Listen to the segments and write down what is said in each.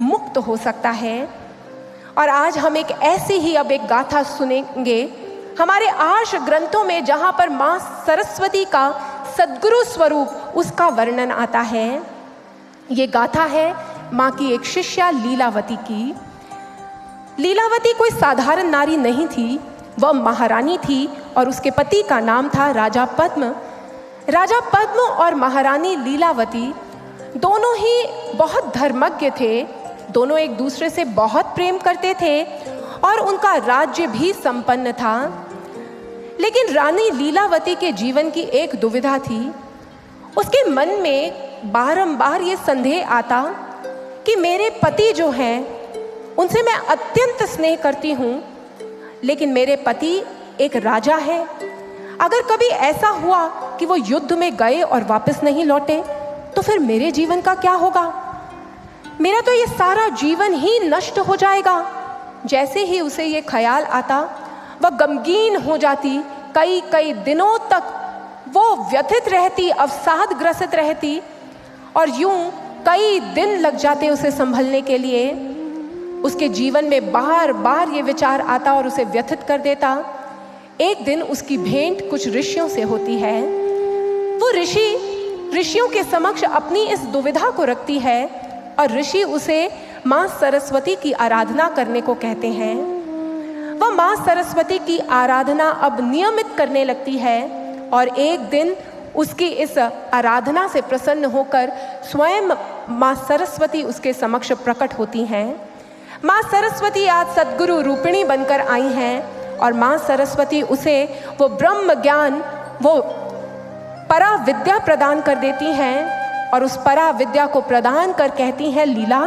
मुक्त हो सकता है। और आज हम एक ऐसी ही अब एक गाथा सुनेंगे हमारे आर्ष ग्रंथों में, जहाँ पर माँ सरस्वती का सद्गुरु स्वरूप उसका वर्णन आता है। ये गाथा है माँ की एक शिष्या लीलावती की। लीलावती कोई साधारण नारी नहीं थी, वह महारानी थी और उसके पति का नाम था राजा पद्म। राजा पद्म और महारानी लीलावती दोनों ही बहुत धर्मज्ञ थे, दोनों एक दूसरे से बहुत प्रेम करते थे और उनका राज्य भी संपन्न था। लेकिन रानी लीलावती के जीवन की एक दुविधा थी। उसके मन में बारंबार ये संदेह आता कि मेरे पति जो हैं उनसे मैं अत्यंत स्नेह करती हूँ, लेकिन मेरे पति एक राजा है। अगर कभी ऐसा हुआ कि वो युद्ध में गए और वापस नहीं लौटे तो फिर मेरे जीवन का क्या होगा? मेरा तो ये सारा जीवन ही नष्ट हो जाएगा। जैसे ही उसे ये ख्याल आता वह गमगीन हो जाती। कई कई दिनों तक वो व्यथित रहती, अवसादग्रसित रहती और यूं कई दिन लग जाते उसे संभलने के लिए। उसके जीवन में बार बार ये विचार आता और उसे व्यथित कर देता। एक दिन उसकी भेंट कुछ ऋषियों से होती है। वो ऋषियों के समक्ष अपनी इस दुविधा को रखती है और ऋषि उसे माँ सरस्वती की आराधना करने को कहते हैं। वह माँ सरस्वती की आराधना अब नियमित करने लगती है और एक दिन उसकी इस आराधना से प्रसन्न होकर स्वयं माँ सरस्वती उसके समक्ष प्रकट होती हैं। माँ सरस्वती आज सद्गुरु रूपिणी बनकर आई हैं और माँ सरस्वती उसे वो ब्रह्म ज्ञान, वो परा विद्या प्रदान कर देती हैं और उस परा विद्या को प्रदान कर कहती हैं, लीला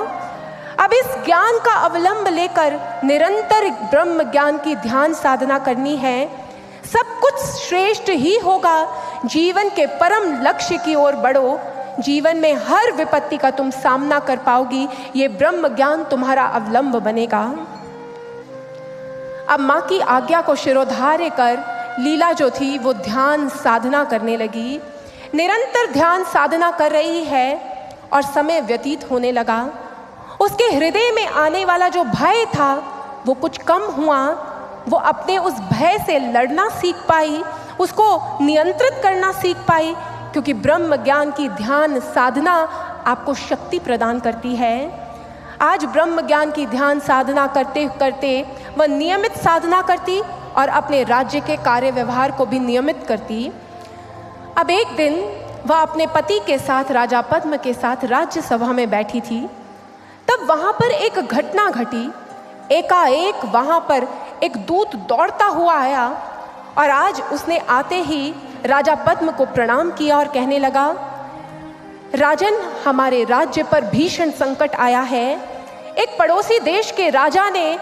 अब इस ज्ञान का अवलंब लेकर निरंतर ब्रह्म ज्ञान की ध्यान साधना करनी है। सब कुछ श्रेष्ठ ही होगा। जीवन के परम लक्ष्य की ओर बढ़ो। जीवन में हर विपत्ति का तुम सामना कर पाओगी। ये ब्रह्म ज्ञान तुम्हारा अवलंब बनेगा। अब माँ की आज्ञा को शिरोधार्य कर लीला जो थी वो ध्यान साधना करने लगी। निरंतर ध्यान साधना कर रही है और समय व्यतीत होने लगा। उसके हृदय में आने वाला जो भय था वो कुछ कम हुआ। वो अपने उस भय से लड़ना सीख पाई, उसको नियंत्रित करना सीख पाई, क्योंकि ब्रह्म ज्ञान की ध्यान साधना आपको शक्ति प्रदान करती है। आज ब्रह्म ज्ञान की ध्यान साधना करते करते वह नियमित साधना करती और अपने राज्य के कार्य व्यवहार को भी नियमित करती। अब एक दिन वह अपने पति के साथ, राजा पद्म के साथ राज्य सभा में बैठी थी। तब वहाँ पर एक घटना घटी। एकाएक वहाँ पर एक दूत दौड़ता हुआ आया और आज उसने आते ही राजा पद्म को प्रणाम किया और कहने लगा, राजन, हमारे राज्य पर भीषण संकट आया है। एक पड़ोसी देश के राजा ने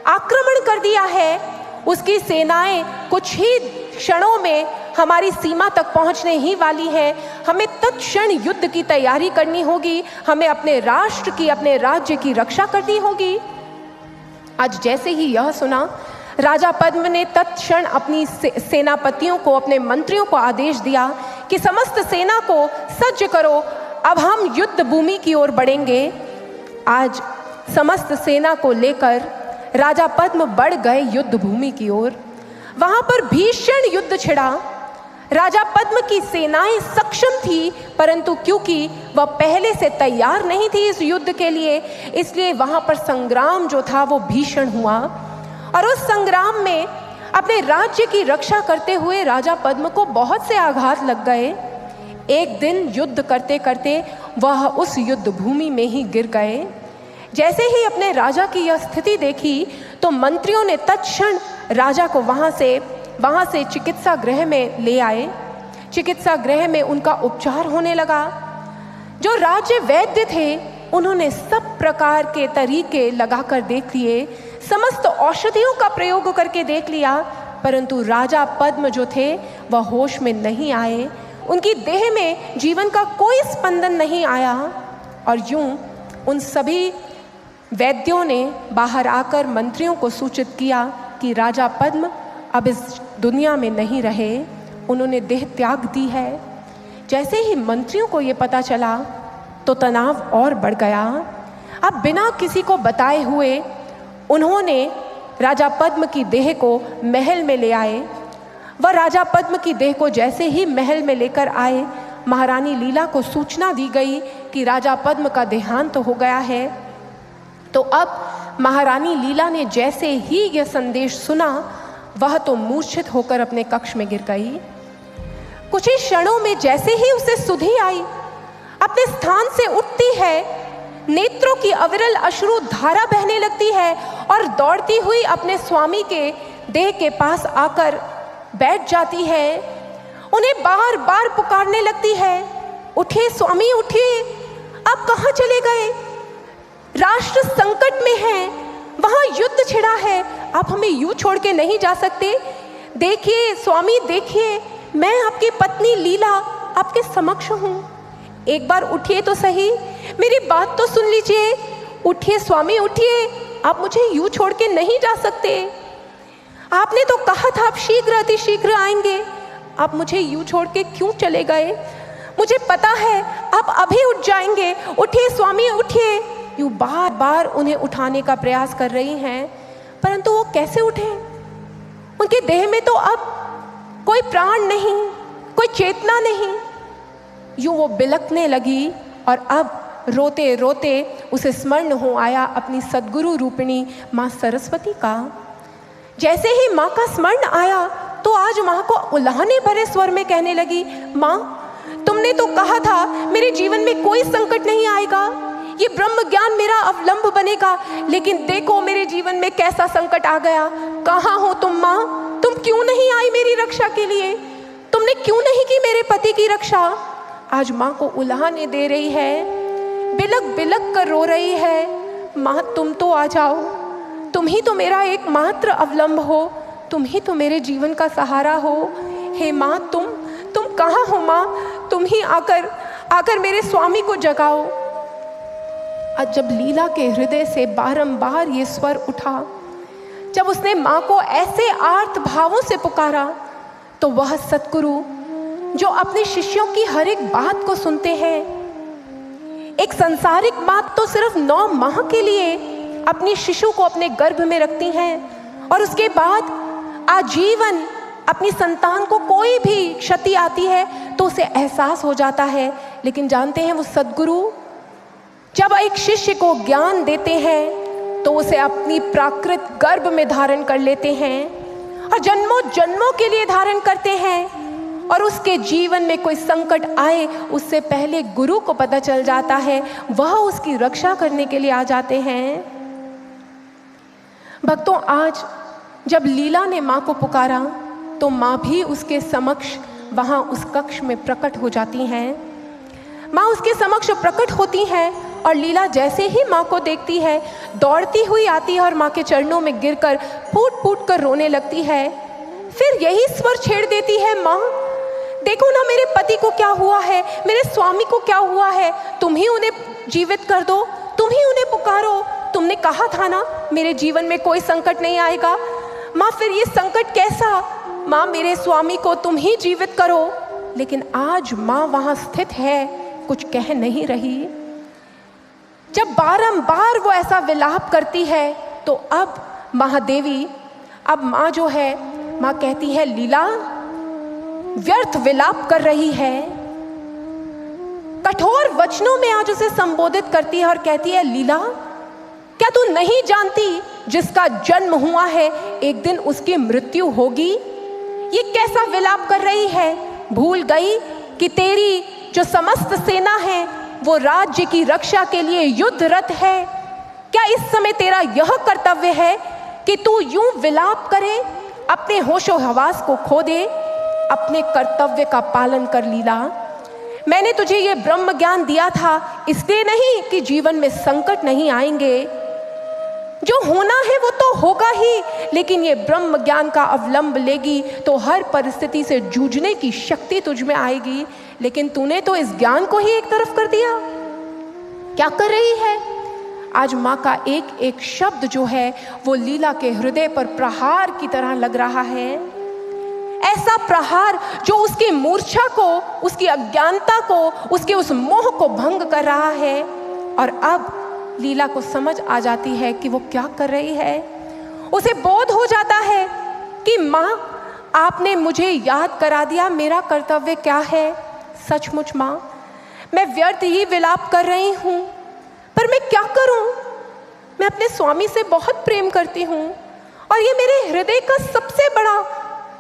आक्रमण कर दिया है। उसकी सेनाएं कुछ ही क्षणों में हमारी सीमा तक पहुंचने ही वाली है। हमें तत्क्षण युद्ध की तैयारी करनी होगी। हमें अपने राष्ट्र की, अपने राज्य की रक्षा करनी होगी। आज जैसे ही यह सुना, राजा पद्म ने तत्क्षण अपनी सेनापतियों को, अपने मंत्रियों को आदेश दिया कि समस्त सेना को सज्ज करो, अब हम युद्ध भूमि की ओर बढ़ेंगे। आज समस्त सेना को लेकर राजा पद्म बढ़ गए युद्ध भूमि की ओर। वहां पर भीषण युद्ध छिड़ा। राजा पद्म की सेनाएं सक्षम थी, परंतु क्योंकि वह पहले से तैयार नहीं थी इस युद्ध के लिए, इसलिए वहां पर संग्राम जो था वो भीषण हुआ। और उस संग्राम में अपने राज्य की रक्षा करते हुए राजा पद्म को बहुत से आघात लग गए। एक दिन युद्ध करते करते वह उस युद्ध भूमि में ही गिर गए। जैसे ही अपने राजा की यह स्थिति देखी तो मंत्रियों ने तत्क्षण राजा को वहाँ से चिकित्सा गृह में ले आए। चिकित्सा गृह में उनका उपचार होने लगा। जो राज्य वैद्य थे उन्होंने सब प्रकार के तरीके लगाकर देख लिए, समस्त औषधियों का प्रयोग करके देख लिया, परंतु राजा पद्म जो थे वह होश में नहीं आए। उनकी देह में जीवन का कोई स्पंदन नहीं आया। और यूं उन सभी वैद्यों ने बाहर आकर मंत्रियों को सूचित किया कि राजा पद्म अब इस दुनिया में नहीं रहे, उन्होंने देह त्याग दी है। जैसे ही मंत्रियों को ये पता चला तो तनाव और बढ़ गया। अब बिना किसी को बताए हुए उन्होंने राजा पद्म की देह को महल में ले आए। वह राजा पद्म की देह को जैसे ही महल में लेकर आए, महारानी लीला को सूचना दी गई कि राजा पद्म का देहांत हो गया है। तो अब महारानी लीला ने जैसे ही यह संदेश सुना, वह तो मूर्छित होकर अपने कक्ष में गिर गई। कुछ ही क्षणों में जैसे ही उसे सुधि आई, अपने स्थान से उठती है, नेत्रों की अविरल अश्रु धारा बहने लगती है और दौड़ती हुई अपने स्वामी के देह के पास आकर बैठ जाती है। उन्हें बार बार पुकारने लगती है, उठिए स्वामी उठिए, आप कहाँ चले गए? राष्ट्र संकट में है, वहाँ युद्ध छिड़ा है, आप हमें यूं छोड़ के नहीं जा सकते। देखिए स्वामी देखिए, मैं आपकी पत्नी लीला आपके समक्ष हूँ, एक बार उठिए तो सही, मेरी बात तो सुन लीजिए। उठिए स्वामी उठिए, आप मुझे यूं छोड़ के नहीं जा सकते। आपने तो कहा था आप शीघ्र अति शीघ्र आएंगे, आप मुझे यूं छोड़ के क्यों चले गए? मुझे पता है आप अभी उठ जाएंगे, उठिए स्वामी उठिए। यूं बार बार उन्हें उठाने का प्रयास कर रही हैं, परंतु वो कैसे उठे? उनके देह में तो अब कोई प्राण नहीं, कोई चेतना नहीं। यूं वो बिलखने लगी और अब रोते रोते उसे स्मरण हो आया अपनी सद्गुरु रूपिणी माँ सरस्वती का। जैसे ही माँ का स्मरण आया तो आज माँ को उल्लाहने भरे स्वर में कहने लगी, माँ तुमने तो कहा था मेरे जीवन में कोई संकट नहीं आएगा, ये ब्रह्म ज्ञान मेरा अवलंब बनेगा, लेकिन देखो मेरे जीवन में कैसा संकट आ गया। कहाँ हो तुम माँ? तुम क्यों नहीं आई मेरी रक्षा के लिए? तुमने क्यों नहीं की मेरे पति की रक्षा? आज माँ को उल्लाहने दे रही है, बिलक बिलक कर रो रही है। माँ तुम तो आ जाओ, तुम ही तो मेरा एकमात्र अवलंब हो, तुम ही तो मेरे जीवन का सहारा हो। हे माँ तुम कहाँ हो माँ? तुम ही आकर मेरे स्वामी को जगाओ। आज जब लीला के हृदय से बारंबार ये स्वर उठा, जब उसने माँ को ऐसे आर्त भावों से पुकारा, तो वह सतगुरु जो अपने शिष्यों की हर एक बात को सुनते हैं, एक संसारिक बात तो सिर्फ 9 माह के लिए अपनी शिशु को अपने गर्भ में रखती हैं और उसके बाद आजीवन अपनी संतान को कोई भी क्षति आती है तो उसे एहसास हो जाता है। लेकिन जानते हैं वो सद्गुरु जब एक शिष्य को ज्ञान देते हैं तो उसे अपनी प्राकृत गर्भ में धारण कर लेते हैं और जन्मों जन्मों के लिए धारण करते हैं। और उसके जीवन में कोई संकट आए उससे पहले गुरु को पता चल जाता है, वह उसकी रक्षा करने के लिए आ जाते हैं। भक्तों, आज जब लीला ने माँ को पुकारा तो माँ भी उसके समक्ष वहाँ उस कक्ष में प्रकट हो जाती हैं। माँ उसके समक्ष प्रकट होती हैं और लीला जैसे ही माँ को देखती है दौड़ती हुई आती है और माँ के चरणों में गिरकर फूट फूट कर रोने लगती है। फिर यही स्वर छेड़ देती है, माँ देखो ना मेरे पति को क्या हुआ है, मेरे स्वामी को क्या हुआ है, तुम ही उन्हें जीवित कर दो, तुम ही उन्हें पुकारो। तुमने कहा था ना मेरे जीवन में कोई संकट नहीं आएगा। माँ फिर ये संकट कैसा? माँ मेरे स्वामी को तुम ही जीवित करो। लेकिन आज माँ वहाँ स्थित है, कुछ कह नहीं रही। जब बारंबार वो ऐसा विलाप करती है तो अब महादेवी, अब माँ जो है, माँ कहती है लीला व्यर्थ विलाप कर रही है। कठोर वचनों में आज उसे संबोधित करती है और कहती है, लीला क्या तू नहीं जानती जिसका जन्म हुआ है एक दिन उसकी मृत्यु होगी? ये कैसा विलाप कर रही है? भूल गई कि तेरी जो समस्त सेना है वो राज्य की रक्षा के लिए युद्धरत है? क्या इस समय तेरा यह कर्तव्य है कि तू यूं विलाप करे, अपने होशो हवास को खो दे? अपने कर्तव्य का पालन कर लीला। मैंने तुझे ये ब्रह्म ज्ञान दिया था इसलिए नहीं कि जीवन में संकट नहीं आएंगे, जो होना है वो तो होगा ही, लेकिन ये ब्रह्म ज्ञान का अवलंब लेगी तो हर परिस्थिति से जूझने की शक्ति तुझ में आएगी। लेकिन तूने तो इस ज्ञान को ही एक तरफ कर दिया। क्या कर रही है? आज माँ का एक एक शब्द जो है वो लीला के हृदय पर प्रहार की तरह लग रहा है। ऐसा प्रहार जो उसकी मूर्छा को, उसकी अज्ञानता को, उसके उस मोह को भंग कर रहा है। और अब लीला को समझ आ जाती है कि वो क्या कर रही है। उसे बोध हो जाता है कि माँ, आपने मुझे याद करा दिया मेरा कर्तव्य क्या है। सचमुच माँ, मैं व्यर्थ ही विलाप कर रही हूँ, पर मैं क्या करूँ? मैं अपने स्वामी से बहुत प्रेम करती हूँ और ये मेरे हृदय का सबसे बड़ा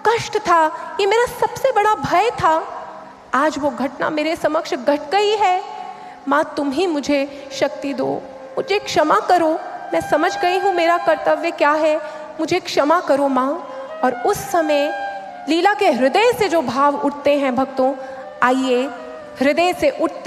कष्ट था, ये मेरा सबसे बड़ा भय था। आज वो घटना मेरे समक्ष घट गई है। माँ, तुम ही मुझे शक्ति दो, मुझे क्षमा करो। मैं समझ गई हूँ मेरा कर्तव्य क्या है, मुझे क्षमा करो माँ। और उस समय लीला के हृदय से जो भाव उठते हैं भक्तों, आइए हृदय से उठते